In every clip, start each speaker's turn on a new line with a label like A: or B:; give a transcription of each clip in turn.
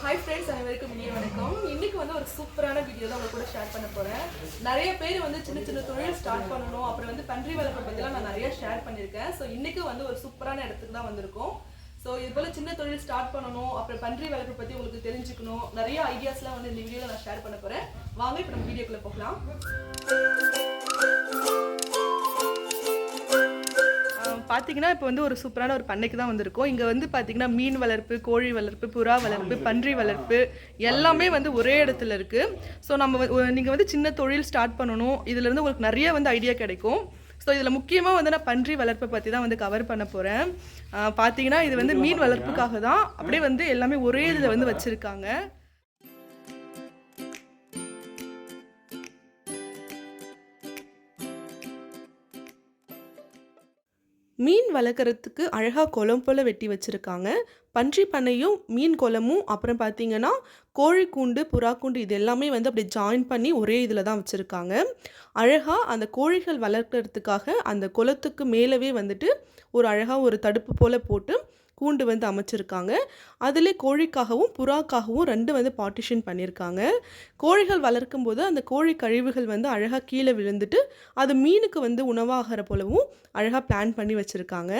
A: Hi friends, அனைவருக்கும் இனிய வணக்கம். இன்னைக்கு வந்து ஒரு சூப்பரான வீடியோ தான் உங்க கூட ஷேர் பண்ண போறேன். நிறைய பேர் வந்து சின்ன சின்ன தொழில் ஸ்டார்ட் பண்ணணும், அப்புறம் வந்து பன்றி வளர்ப்பை பற்றிலாம் நான் நிறைய ஷேர் பண்ணியிருக்கேன். ஸோ இன்னைக்கு வந்து ஒரு சூப்பரான இடத்துக்கு தான் வந்திருக்கோம். ஸோ இது போல் சின்ன தொழில் ஸ்டார்ட் பண்ணணும், அப்புறம் பன்றி வளர்ப்பை பற்றி உங்களுக்கு தெரிஞ்சுக்கணும், நிறைய ஐடியாஸ்லாம் வந்து இந்த வீடியோவில் நான் ஷேர் பண்ண போகிறேன். வாங்க இப்போ நம்ம வீடியோக்குள்ளே போகலாம். பார்த்தீங்கன்னா இப்போ வந்து ஒரு சூப்பரான ஒரு பண்ணைக்கு தான் வந்திருக்கோம். இங்கே வந்து பார்த்தீங்கன்னா மீன் வளர்ப்பு, கோழி வளர்ப்பு, புறா வளர்ப்பு, பன்றி வளர்ப்பு எல்லாமே வந்து ஒரே இடத்துல இருக்குது. ஸோ நீங்கள் வந்து சின்ன தொழில் ஸ்டார்ட் பண்ணணும், இதுலேருந்து உங்களுக்கு நிறைய வந்து ஐடியா கிடைக்கும். ஸோ இதில் முக்கியமாக வந்து நான் பன்றி வளர்ப்பை பற்றி தான் வந்து கவர் பண்ண போகிறேன். பார்த்தீங்கன்னா இது வந்து மீன் வளர்ப்புக்காக தான் அப்படியே வந்து எல்லாமே ஒரே இதில் வந்து வச்சுருக்காங்க. மீன் வளர்க்குறதுக்கு அழகாக குளம் போல் வெட்டி வச்சுருக்காங்க. பன்றி பண்ணையும் மீன் குளமும் அப்புறம் பார்த்திங்கன்னா கோழி கூண்டு, புறா கூண்டு இது எல்லாமே வந்து அப்படி ஜாயின் பண்ணி ஒரே இதில் தான் வச்சுருக்காங்க. அழகாக அந்த கோழிகள் வளர்க்குறதுக்காக அந்த குளத்துக்கு மேலவே வந்துட்டு ஒரு அழகாக ஒரு தடுப்பு போல் போட்டு கூண்டு வந்து அமைச்சிருக்காங்க. அதிலே கோழிக்காகவும் புறாக்காகவும் 2 வந்து பார்ட்டிஷன் பண்ணியிருக்காங்க. கோழிகள் வளர்க்கும் போது அந்த கோழி கழிவுகள் வந்து அழகாக கீழே விழுந்துட்டு அது மீனுக்கு வந்து உணவாகிற போலவும் அழகாக பிளான் பண்ணி வச்சுருக்காங்க.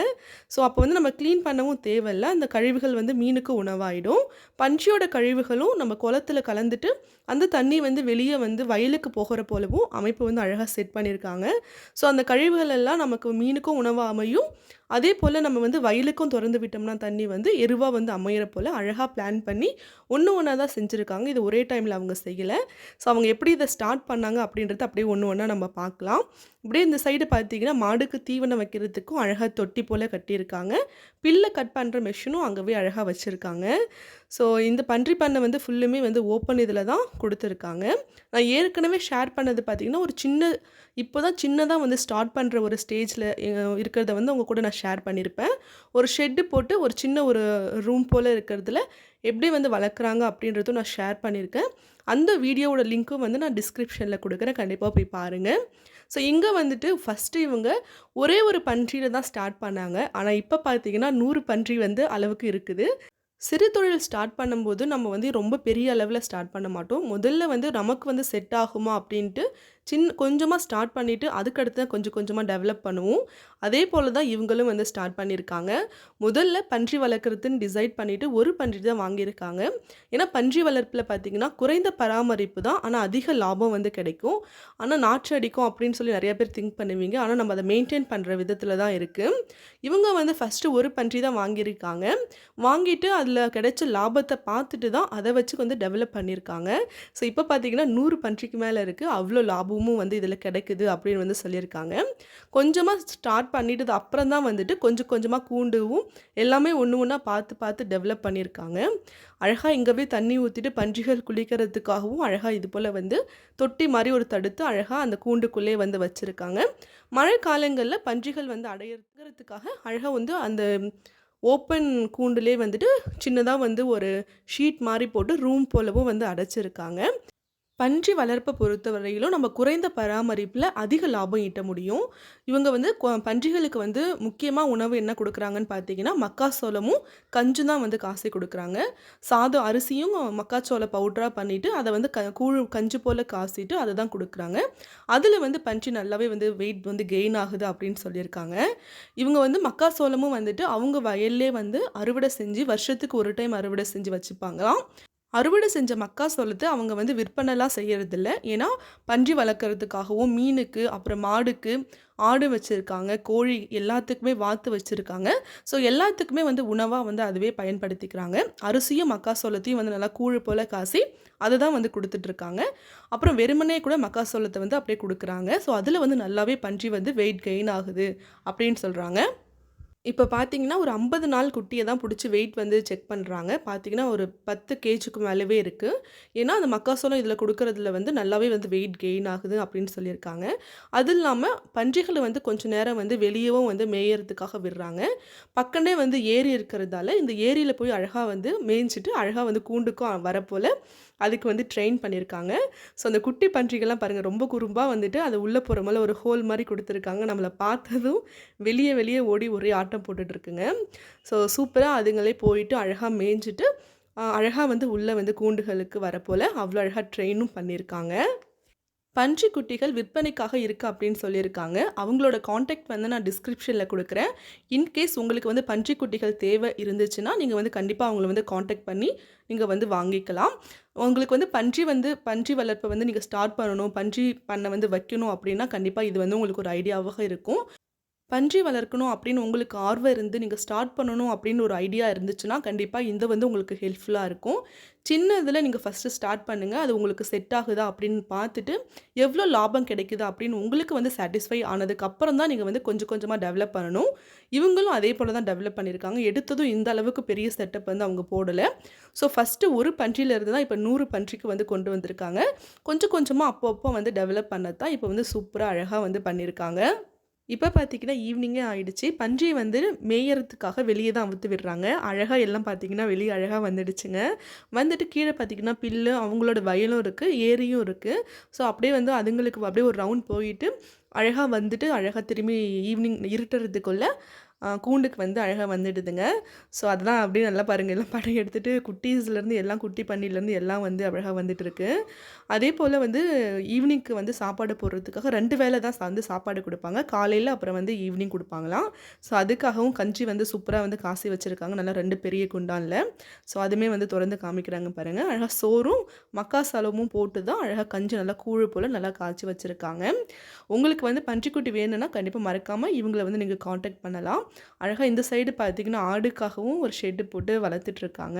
A: ஸோ அப்போ வந்து நம்ம க்ளீன் பண்ணவும் தேவையில்லை, அந்த கழிவுகள் வந்து மீனுக்கு உணவாயிடும். பன்றியோட கழிவுகளும் நம்ம குளத்தில் கலந்துட்டு அந்த தண்ணி வந்து வெளியே வந்து வயலுக்கு போகிற போலவும் அமைப்பு வந்து அழகாக செட் பண்ணியிருக்காங்க. ஸோ அந்த கழிவுகள் எல்லாம் நமக்கு மீனுக்கும் உணவாக அமையும், அதே போல் நம்ம வந்து வயலுக்கும் திறந்து விட்டோம்னா தண்ணி வந்து எருவாக வந்து அமையிற போல் அழகாக பிளான் பண்ணி ஒன்றா தான் செஞ்சுருக்காங்க. இது ஒரே டைமில் அவங்க செய்யலை. ஸோ அவங்க எப்படி இதை ஸ்டார்ட் பண்ணாங்க அப்படின்றது அப்படியே ஒன்றா நம்ம பார்க்கலாம். இப்படியே இந்த சைடு பார்த்தீங்கன்னா மாடுக்கு தீவனம் வைக்கிறதுக்கும் அழகாக தொட்டி போல் கட்டியிருக்காங்க. பில்லை கட் பண்ணுற மெஷினும் அங்கேவே அழகாக வச்சுருக்காங்க. ஸோ இந்த பன்றி பண்ணை வந்து ஃபுல்லுமே வந்து ஓப்பன் இதில் தான் கொடுத்துருக்காங்க. நான் ஏற்கனவே ஷேர் பண்ணது பார்த்திங்கன்னா ஒரு இப்போ தான் சின்னதாக வந்து ஸ்டார்ட் பண்ணுற ஒரு ஸ்டேஜில் இருக்கிறத வந்து அவங்க கூட நான் ஷேர் பண்ணியிருப்பேன். ஒரு ஷெட்டு போட்டு ஒரு சின்ன ஒரு ரூம் போல் இருக்கிறதுல எப்படி வந்து வளர்க்குறாங்க அப்படின்றதும் நான் ஷேர் பண்ணியிருக்கேன். அந்த வீடியோவோட லிங்க்கும் வந்து நான் டிஸ்கிரிப்ஷனில் கொடுக்குறேன், கண்டிப்பாக போய் பாருங்கள். ஸோ இங்கே வந்துட்டு ஃபஸ்ட்டு இவங்க ஒரே ஒரு பன்றியில் தான் ஸ்டார்ட் பண்ணாங்க. ஆனால் இப்போ பார்த்தீங்கன்னா 100 பன்றி வந்து அளவுக்கு இருக்குது. சிறு தொழில் ஸ்டார்ட் பண்ணும்போது நம்ம வந்து ரொம்ப பெரிய அளவில் ஸ்டார்ட் பண்ண மாட்டோம். முதல்ல வந்து நமக்கு வந்து செட் ஆகுமா அப்படின்ட்டு கொஞ்சமாக ஸ்டார்ட் பண்ணிவிட்டு அதுக்கடுத்து தான் கொஞ்சம் கொஞ்சமாக டெவலப் பண்ணுவோம். அதே போல் தான் இவங்களும் வந்து ஸ்டார்ட் பண்ணியிருக்காங்க. முதல்ல பன்றி வளர்க்குறதுன்னு டிசைட் பண்ணிவிட்டு ஒரு பன்றி தான் வாங்கியிருக்காங்க. ஏன்னா பன்றி வளர்ப்பில் பார்த்திங்கன்னா குறைந்த பராமரிப்பு தான், ஆனால் அதிக லாபம் வந்து கிடைக்கும். ஆனால் நாற்று அடிக்கும் அப்படின்னு சொல்லி நிறைய பேர் திங்க் பண்ணுவீங்க, ஆனால் நம்ம அதை மெயின்டைன் பண்ணுற விதத்தில் தான் இருக்குது. இவங்க வந்து ஃபஸ்ட்டு ஒரு பன்றி தான் வாங்கியிருக்காங்க. வாங்கிட்டு அதில் கிடைச்ச லாபத்தை பார்த்துட்டு தான் அதை வச்சு வந்து டெவலப் பண்ணியிருக்காங்க. ஸோ இப்போ பார்த்திங்கன்னா 100 பன்றிக்கு மேலே இருக்குது, அவ்வளோ லாபமும் வந்து இதில் கிடைக்குது அப்படின்னு வந்து சொல்லியிருக்காங்க. கொஞ்சமாக ஸ்டார்ட் பண்ணிட்டு அப்புறம் தான் வந்துட்டு கொஞ்சம் கொஞ்சமாக கூண்டுவும் எல்லாமே ஒன்றா பார்த்து டெவலப் பண்ணியிருக்காங்க. அழகாக இங்கேவே தண்ணி ஊற்றிட்டு பன்றிகள் குளிக்கிறதுக்காகவும் அழகாக இது போல் வந்து தொட்டி மாதிரி ஒரு தடுத்து அழகாக அந்த கூண்டுக்குள்ளே வந்து வச்சுருக்காங்க. மழை காலங்களில் பன்றிகள் வந்து அடையிறதுக்காக அழகாக வந்து அந்த ஓப்பன் கூண்டுலே வந்துட்டு சின்னதாக வந்து ஒரு ஷீட் மாதிரி போட்டு ரூம் போலவும் வந்து அடைச்சிருக்காங்க. பன்றி வளர்ப்பை பொறுத்தவரையிலும் நம்ம குறைந்த பராமரிப்பில் அதிக லாபம் ஈட்ட முடியும். இவங்க வந்து பன்றிகளுக்கு வந்து முக்கியமாக உணவு என்ன கொடுக்குறாங்கன்னு பார்த்தீங்கன்னா மக்காச்சோளமும் கஞ்சும் தான் வந்து காசை கொடுக்குறாங்க. சாதம் அரிசியும் மக்காச்சோள பவுடராக பண்ணிவிட்டு அதை வந்து கஞ்சு போல் காசிட்டு அதை தான் கொடுக்குறாங்க. அதில் வந்து பன்றி நல்லாவே வந்து வெயிட் வந்து கெயின் ஆகுது அப்படின்னு சொல்லியிருக்காங்க. இவங்க வந்து மக்காச்சோளமும் வந்துட்டு அவங்க வயல்லே வந்து அறுவடை செஞ்சு வருஷத்துக்கு ஒரு டைம் அறுவடை செஞ்சு வச்சுப்பாங்களாம். அறுவடை செஞ்ச மக்காச்சோளத்தை அவங்க வந்து விற்பனைலாம் செய்கிறதில்ல. ஏன்னா பன்றி வளர்க்குறதுக்காகவும் மீனுக்கு அப்புறம் மாடுக்கு ஆடு வச்சுருக்காங்க, கோழி எல்லாத்துக்குமே வாத்து வச்சுருக்காங்க. ஸோ எல்லாத்துக்குமே வந்து உணவாக வந்து அதுவே பயன்படுத்திக்கிறாங்க. அரிசியும் மக்காச்சோளத்தையும் வந்து நல்லா கூழ் போல் காசி அதை தான் வந்து கொடுத்துட்ருக்காங்க. அப்புறம் வெறுமனே கூட மக்காச்சோளத்தை வந்து அப்படியே கொடுக்குறாங்க. ஸோ அதில் வந்து நல்லாவே பன்றி வந்து வெயிட் கெயின் ஆகுது அப்படின்னு சொல்கிறாங்க. இப்போ பார்த்தீங்கன்னா ஒரு 50 நாள் குட்டியை தான் பிடிச்சி வெயிட் வந்து செக் பண்ணுறாங்க. பார்த்தீங்கன்னா ஒரு 10 கேஜிக்கு மேலவே இருக்குது. ஏன்னா அந்த மக்காச்சோளம் இதில் கொடுக்குறதுல வந்து நல்லாவே வந்து வெயிட் கெயின் ஆகுது அப்படின்னு சொல்லியிருக்காங்க. அது இல்லாமல் பன்றிகளை வந்து கொஞ்சம் நேரம் வந்து வெளியவும் வந்து மேயறதுக்காக விடுறாங்க. பக்கமே வந்து ஏரி இருக்கிறதால இந்த ஏரியில் போய் அழகாக வந்து மேய்ஞ்சிட்டு அழகாக வந்து கூண்டுக்கும் வரப்போல் அதுக்கு வந்து ட்ரெயின் பண்ணியிருக்காங்க. ஸோ அந்த குட்டி பன்றிகள்லாம் பாருங்கள் ரொம்ப குறும்பாக வந்துட்டு அது உள்ளே போகிற மேலே ஒரு ஹோல் மாதிரி கொடுத்துருக்காங்க. நம்மளை பார்த்ததும் வெளியே ஓடி ஒரே ஆட்டம் போட்டுட்ருக்குங்க. ஸோ சூப்பராக அதுங்களே போயிட்டு அழகாக மேய்ஞ்சிட்டு அழகா வந்து உள்ள வந்து கூண்டுகளுக்கு வரப்போல அவ்வளோ அழகா ட்ரெயினும் பண்ணியிருக்காங்க. பன்றி குட்டிகள் விற்பனைக்காக இருக்கு அப்படின்னு சொல்லியிருக்காங்க. அவங்களோட கான்டாக்ட் வந்து நான் டிஸ்கிரிப்ஷன்ல குடுக்குறேன். இன்கேஸ் உங்களுக்கு வந்து பன்றி குட்டிகள் தேவை இருந்துச்சுன்னா, நீங்க வந்து கண்டிப்பா அவங்கள வந்து கான்டாக்ட் பண்ணி நீங்க வந்து வாங்கிக்கலாம். உங்களுக்கு வந்து பன்றி வளர்ப்ப வந்து நீங்க ஸ்டார்ட் பண்ணணும், பன்றி பண்ண வந்து வைக்கணும் அப்படின்னா, கண்டிப்பா இது வந்து உங்களுக்கு ஒரு ஐடியாவாக இருக்கும். பன்றி வளர்க்கணும் அப்படின்னு உங்களுக்கு ஆர்வம் இருந்து, நீங்க ஸ்டார்ட் பண்ணணும் அப்படின்னு ஒரு ஐடியா இருந்துச்சுன்னா, கண்டிப்பா இந்த வந்து உங்களுக்கு ஹெல்ப்ஃபுல்லா இருக்கும். சின்ன இதில நீங்க ஃபர்ஸ்ட்டு ஸ்டார்ட் பண்ணுங்க. அது உங்களுக்கு செட் ஆகுதா அப்படின்னு பார்த்துட்டு, எவ்வளோ லாபம் கிடைக்குது அப்படின்னு உங்களுக்கு வந்து சாட்டிஸ்ஃபை ஆனதுக்கப்புறம் தான் நீங்க வந்து கொஞ்சம் கொஞ்சமா டெவலப் பண்ணணும். இவங்களும் அதே போல தான் டெவலப் பண்ணியிருக்காங்க. எடுத்ததும் இந்த அளவுக்கு பெரிய செட்டப் வந்து அவங்க போடல. ஸோ ஃபர்ஸ்ட்டு ஒரு பன்றியிலேருந்து தான் இப்ப 100 பன்றிக்கு வந்து கொண்டு வந்திருக்காங்க. கொஞ்சம் கொஞ்சமா அப்பப்போ வந்து டெவலப் பண்ணது தான் இப்ப வந்து சூப்பரா அழகா வந்து பண்ணியிருக்காங்க. இப்ப பார்த்தீங்கன்னா, ஈவினிங்கே ஆயிடுச்சு. பன்றிய வந்து மேயறதுக்காக வெளிய தான் அவுத்து விடுறாங்க. அழகா எல்லாம் பார்த்தீங்கன்னா, வெளிய அழகா வந்துடுச்சுங்க. வந்துட்டு கீழ பார்த்தீங்கன்னா, பில்லு அவங்களோட வயலும் இருக்கு, ஏரியும் இருக்கு. ஸோ, அப்படியே வந்து அதுங்களுக்கு அப்படியே ஒரு ரவுண்ட் போயிட்டு, அழகா வந்துட்டு, அழகா திரும்பி ஈவினிங் இருட்டுறதுக்குள்ள கூண்டுக்கு வந்து அழகா வந்துடுதுங்க. ஸோ, அதெல்லாம் அப்படியே நல்லா பாருங்க, எல்லாம் படம் எடுத்துட்டு குட்டீஸ்லேருந்து எல்லாம் குட்டி பன்னிலேருந்து எல்லாம் வந்து அழகா வந்துட்டுருக்கு. அதேபோல வந்து ஈவினிங்க்கு வந்து சாப்பாடு போடுறதுக்காக 2 வேள தான் வந்து சாப்பாடு குடுப்பாங்க. காலையில அப்புறம் வந்து ஈவினிங் குடுப்பாங்களாம். ஸோ, அதுக்காகவும் கஞ்சி வந்து சூப்பரா வந்து காசி வச்சிருக்காங்க. நல்லா 2 பெரிய குண்டான்ல. ஸோ, அதுவுமே வந்து தொறந்து காமிக்கிறாங்க பாருங்க. அழகா சோறும், மக்காசோளமும் போட்டு தான் அழகா கஞ்சி நல்லா கூழு போல நல்லா காய்ச்சி வச்சிருக்காங்க. உங்களுக்கு வந்து பன்றிக்குட்டி வேணும்னா கண்டிப்பா மறக்காம இவங்கள வந்து நீங்க கான்டாக்ட் பண்ணலாம். அழகா இந்த சைடு பார்த்தீங்கன்னா, ஆடுக்காகவும் ஒரு ஷெட் போட்டு வளர்த்துட்ருக்காங்க.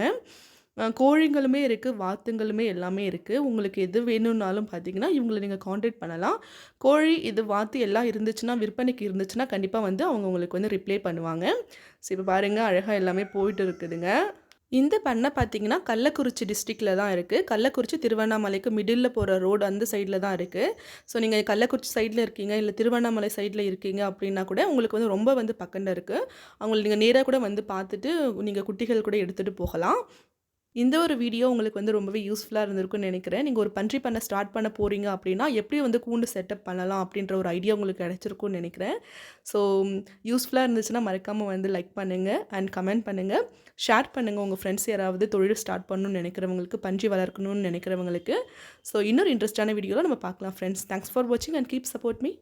A: கோழிங்களுமே இருக்கு, வாத்துங்களுமே எல்லாமே இருக்கு. உங்களுக்கு எது வேணும்னாலும் பார்த்தீங்கன்னா, இவங்கள நீங்க கான்டாக்ட் பண்ணலாம். கோழி, இது வாத்து எல்லாம் இருந்துச்சுன்னா, விற்பனைக்கு இருந்துச்சுன்னா, கண்டிப்பா வந்து அவங்க உங்களுக்கு வந்து ரிப்ளை பண்ணுவாங்க. ஸோ இப்ப பாருங்க, அழகா எல்லாமே போயிட்டு இருக்குதுங்க. இந்த பண்ணை பார்த்தீங்கன்னா, கள்ளக்குறிச்சி டிஸ்ட்ரிக்ட்ல தான் இருக்கு. கள்ளக்குறிச்சி, திருவண்ணாமலைக்கு மிடில்ல போற ரோடு அந்த சைட்ல தான் இருக்கு. ஸோ நீங்க கள்ளக்குறிச்சி சைட்ல இருக்கீங்க, இல்ல திருவண்ணாமலை சைட்ல இருக்கீங்க அப்படின்னா கூட உங்களுக்கு வந்து ரொம்ப வந்து பக்கம்ல இருக்கு. அவங்கள நீங்க நேரா கூட வந்து பார்த்துட்டு, நீங்க குட்டிகள் கூட எடுத்துட்டு போகலாம். இந்த ஒரு வீடியோ உங்களுக்கு வந்து ரொம்பவே யூஸ்ஃபுல்லா இருந்திருக்கும்னு நெனைக்கிறேன். நீங்க ஒரு பன்றி பண்ண ஸ்டார்ட் பண்ண போறீங்க அப்படின்னா, எப்படி வந்து கூண்டு செட்டப் பண்ணலாம் அப்படின்ற ஒரு ஐடியா உங்களுக்கு கிடைச்சிருக்கும்னு நெனைக்கிறேன். ஸோ யூஸ்ஃபுல்லா இருந்துச்சுன்னா மறக்காம வந்து லைக் பண்ணுங்க அண்ட் கமெண்ட் பண்ணுங்க. ஷேர் பண்ணுங்க உங்க ஃப்ரெண்ட்ஸ் யாராவது தொழில் ஸ்டார்ட் பண்ணணும்னு நெனைக்கிறவங்களுக்கு, பன்றி வளர்க்கணும்னு நெனைக்கிறவங்களுக்கு. ஸோ இன்னொரு இன்ட்ரெஸ்ட்டான வீடியோல நம்ம பார்க்கலாம் ஃப்ரெண்ட்ஸ். தேங்க்ஸ் ஃபார் வாட்சிங் அண்ட் கீப் சப்போர்ட் மீ.